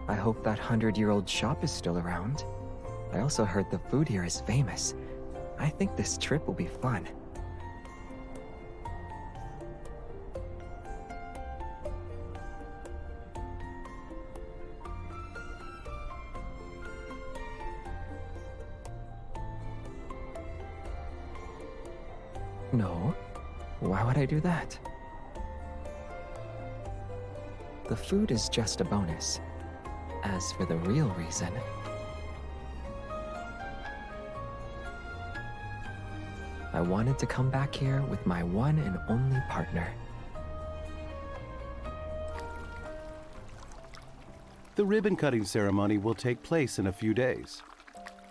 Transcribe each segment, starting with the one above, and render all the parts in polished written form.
I hope that 100-year-old shop is still around. I also heard the food here is famous. I think this trip will be fun. No, why would I do that? The food is just a bonus. As for the real reason, I wanted to come back here with my one and only partner. The ribbon-cutting ceremony will take place in a few days.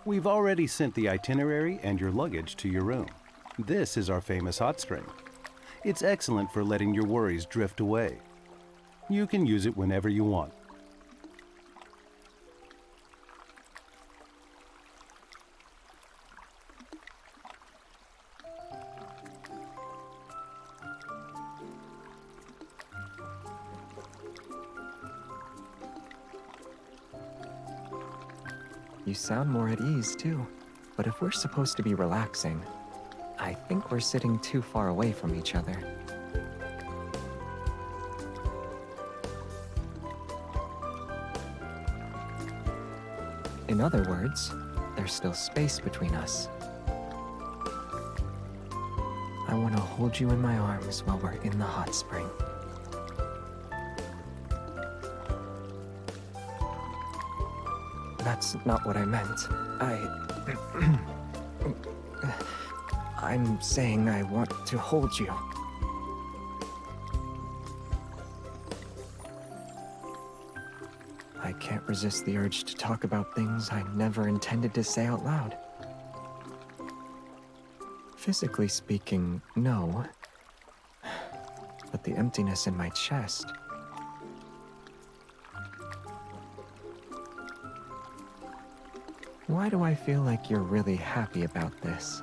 We've already sent the itinerary and your luggage to your room. This is our famous hot spring. It's excellent for letting your worries drift away. You can use it whenever you want. You sound more at ease, too. But if we're supposed to be relaxing, I think we're sitting too far away from each other. In other words, there's still space between us. I want to hold you in my arms while we're in the hot spring. That's not what I meant. I'm saying I want to hold you. I can't resist the urge to talk about things I never intended to say out loud. Physically speaking, no. But the emptiness in my chest... Why do I feel like you're really happy about this?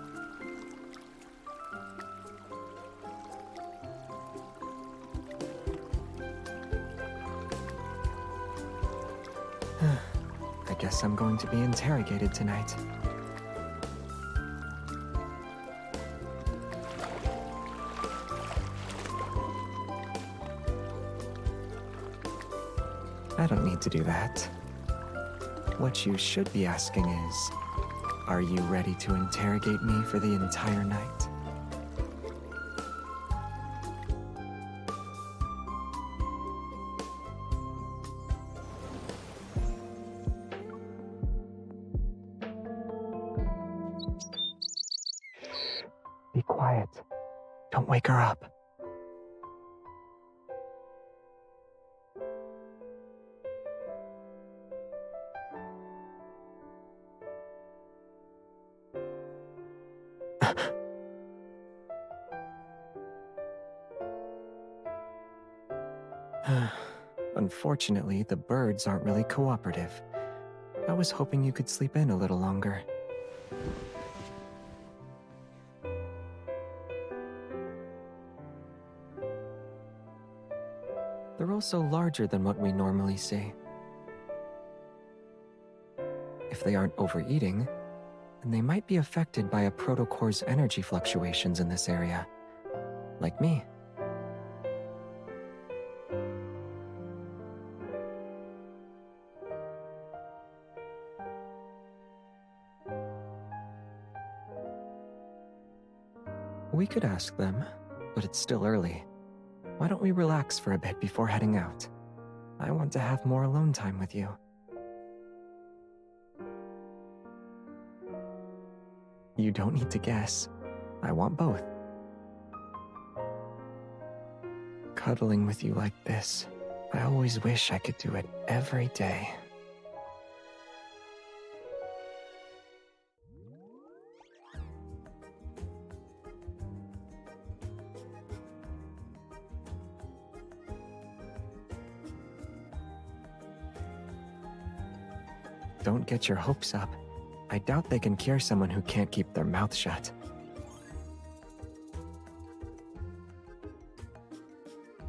I guess I'm going to be interrogated tonight. I don't need to do that. What you should be asking is, are you ready to interrogate me for the entire night? Be quiet. Don't wake her up. Unfortunately, the birds aren't really cooperative. I was hoping you could sleep in a little longer. They're also larger than what we normally see. If they aren't overeating, then they might be affected by a protocore's energy fluctuations in this area. Like me. We could ask them, but it's still early. Why don't we relax for a bit before heading out? I want to have more alone time with you. You don't need to guess. I want both. Cuddling with you like this, I always wish I could do it every day. Don't get your hopes up. I doubt they can cure someone who can't keep their mouth shut.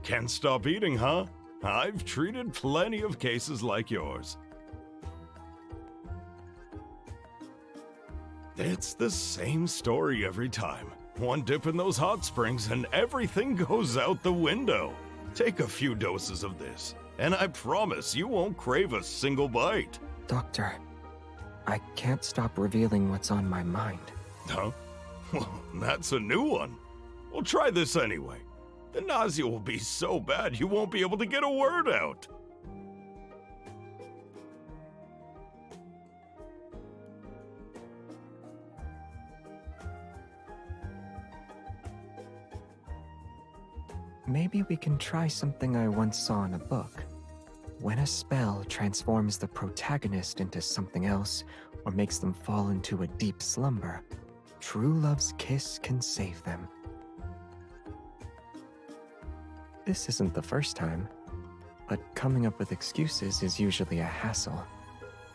Can't stop eating, huh? I've treated plenty of cases like yours. It's the same story every time. One dip in those hot springs and everything goes out the window. Take a few doses of this, and I promise you won't crave a single bite. Doctor, I can't stop revealing what's on my mind. Huh? Well, that's a new one. Well, try this anyway. The nausea will be so bad you won't be able to get a word out. Maybe we can try something I once saw in a book. When a spell transforms the protagonist into something else or makes them fall into a deep slumber, true love's kiss can save them. This isn't the first time, but coming up with excuses is usually a hassle.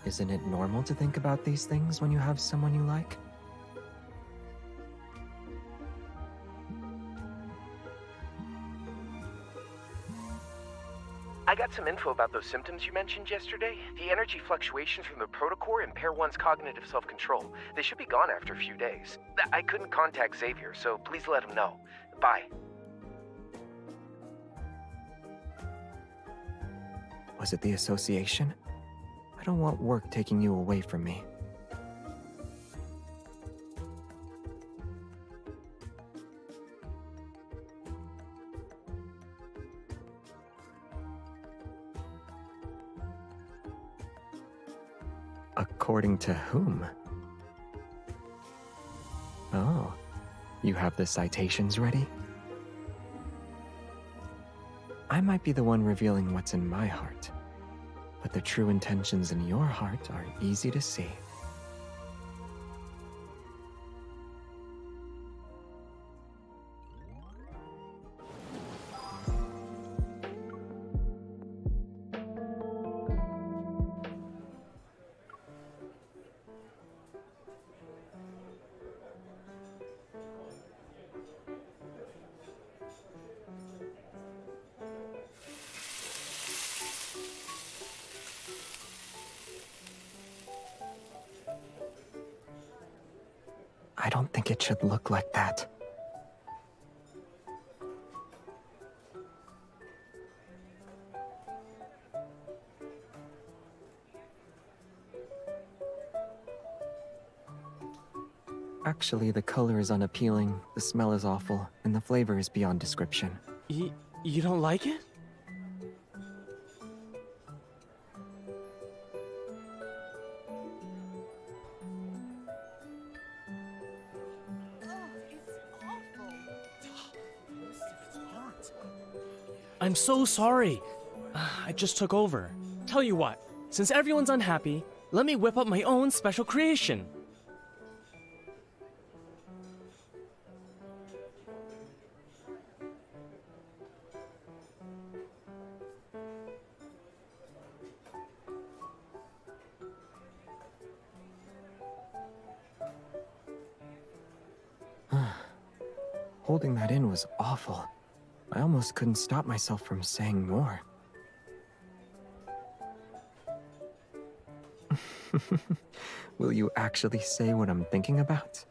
Isn't it normal to think about these things when you have someone you like? I got some info about those symptoms you mentioned yesterday. The energy fluctuations from the protocore impair one's cognitive self-control. They should be gone after a few days. I couldn't contact Xavier, so please let him know. Bye. Was it the association? I don't want work taking you away from me. According to whom? Oh, you have the citations ready? I might be the one revealing what's in my heart, but the true intentions in your heart are easy to see. I don't think it should look like that. Actually, the color is unappealing, the smell is awful, and the flavor is beyond description. You don't like it? I'm so sorry. I just took over. Tell you what, since everyone's unhappy, let me whip up my own special creation. Holding that in was awful. I almost couldn't stop myself from saying more. Will you actually say what I'm thinking about?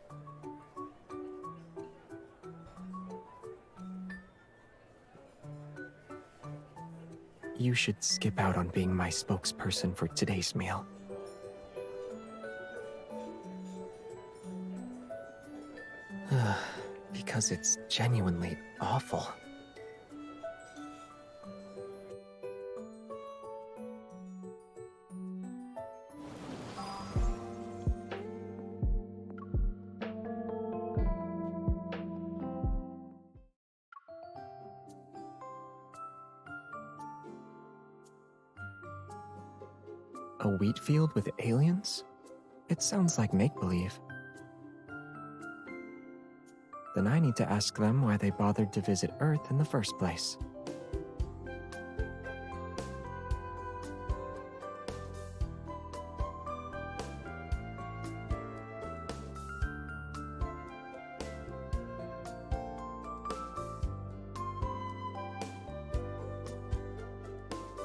You should skip out on being my spokesperson for today's meal. Because it's genuinely awful. A wheat field with aliens? It sounds like make-believe. Then I need to ask them why they bothered to visit Earth in the first place.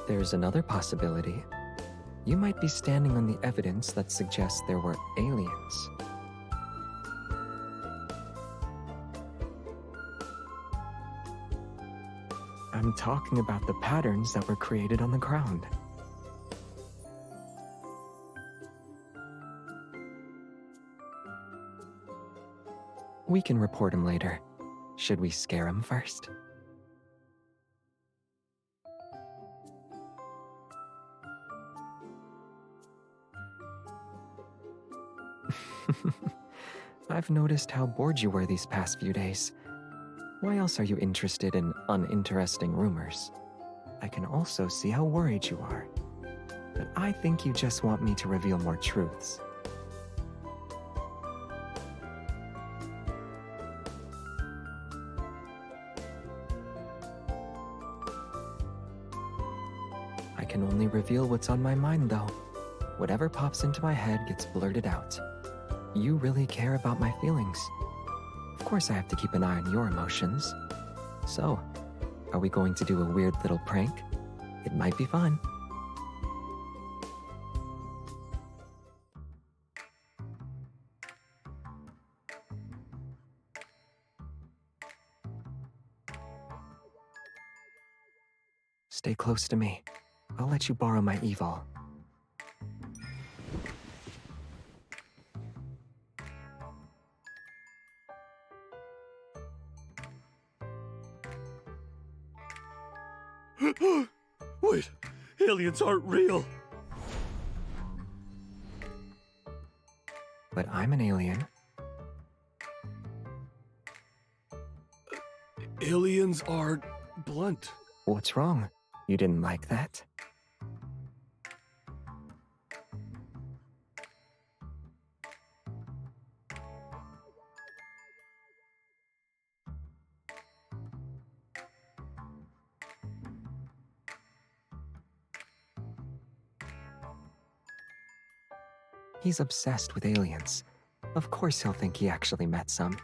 There's another possibility. You might be standing on the evidence that suggests there were aliens. I'm talking about the patterns that were created on the ground. We can report him later. Should we scare him first? I've noticed how bored you were these past few days. Why else are you interested in uninteresting rumors? I can also see how worried you are. But I think you just want me to reveal more truths. I can only reveal what's on my mind, though. Whatever pops into my head gets blurted out. You really care about my feelings. Of course I have to keep an eye on your emotions. So, are we going to do a weird little prank? It might be fun. Stay close to me. I'll let you borrow my evil. Wait, aliens aren't real. But I'm an alien. Aliens are blunt. What's wrong? You didn't like that? He's obsessed with aliens. Of course he'll think he actually met some.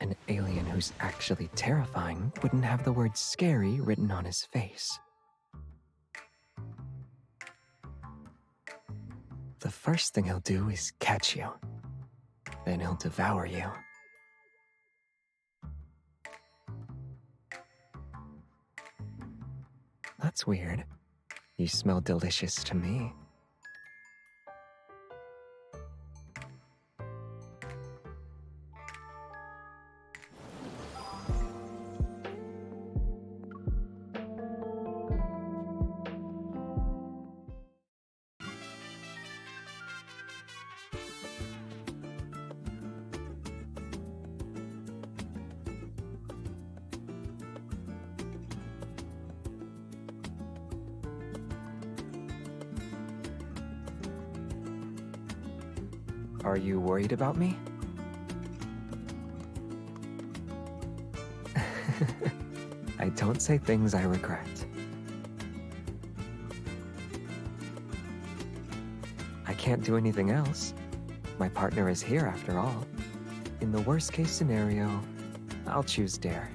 An alien who's actually terrifying wouldn't have the word scary written on his face. The first thing he'll do is catch you. Then he'll devour you. That's weird. You smell delicious to me. Are you worried about me? I don't say things I regret. I can't do anything else. My partner is here after all. In the worst case scenario, I'll choose Dare.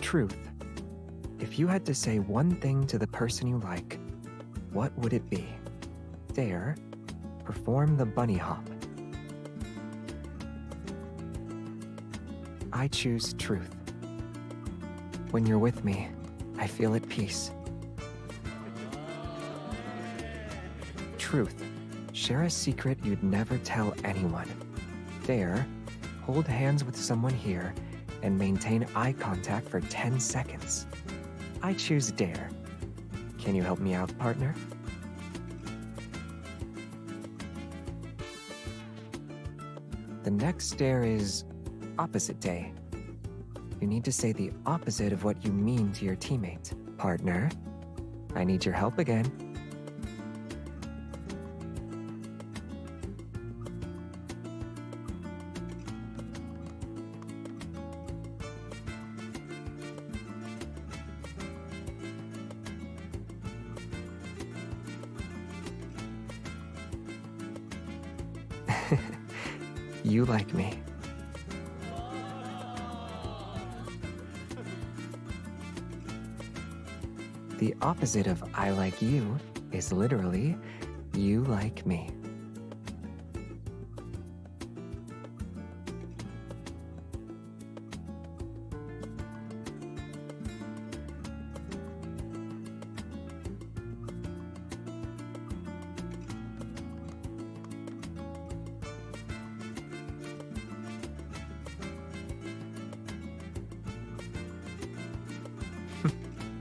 Truth. If you had to say one thing to the person you like, what would it be? Dare, perform the bunny hop. I choose truth. When you're with me, I feel at peace. Truth, share a secret you'd never tell anyone. Dare, hold hands with someone here and maintain eye contact for 10 seconds. I choose Dare. Can you help me out, partner? The next dare is opposite day. You need to say the opposite of what you mean to your teammate. Partner, I need your help again. You like me. The opposite of I like you is literally you like me.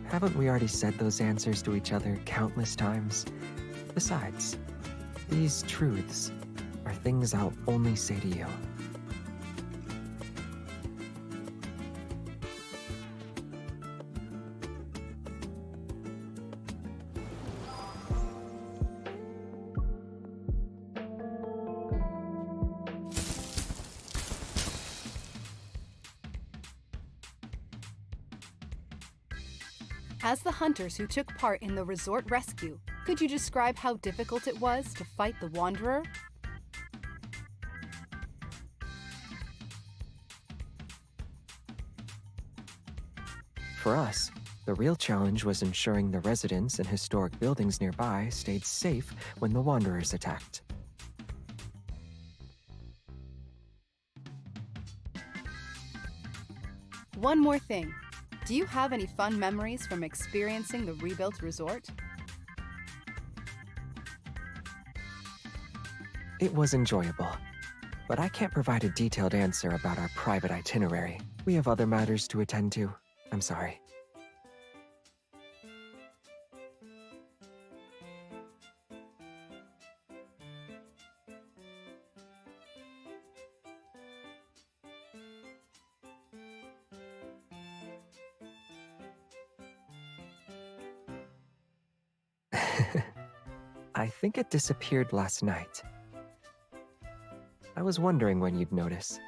Haven't we already said those answers to each other countless times? Besides, these truths are things I'll only say to you. As the hunters who took part in the resort rescue, could you describe how difficult it was to fight the Wanderer? For us, the real challenge was ensuring the residents and historic buildings nearby stayed safe when the Wanderers attacked. One more thing. Do you have any fun memories from experiencing the rebuilt resort? It was enjoyable, but I can't provide a detailed answer about our private itinerary. We have other matters to attend to. I'm sorry. I think it disappeared last night. I was wondering when you'd notice.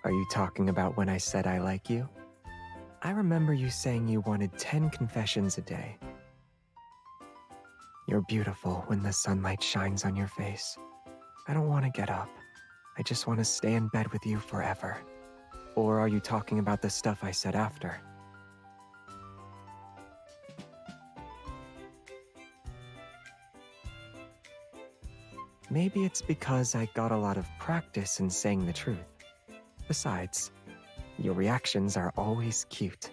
Are you talking about when I said I like you? I remember you saying you wanted 10 confessions a day. You're beautiful when the sunlight shines on your face. I don't want to get up. I just want to stay in bed with you forever. Or are you talking about the stuff I said after? Maybe it's because I got a lot of practice in saying the truth. Besides, your reactions are always cute.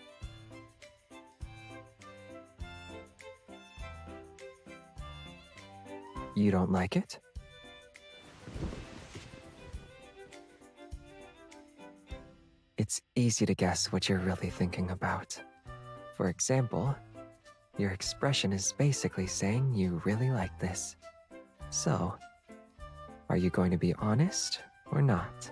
You don't like it? It's easy to guess what you're really thinking about. For example, your expression is basically saying you really like this. So, are you going to be honest or not?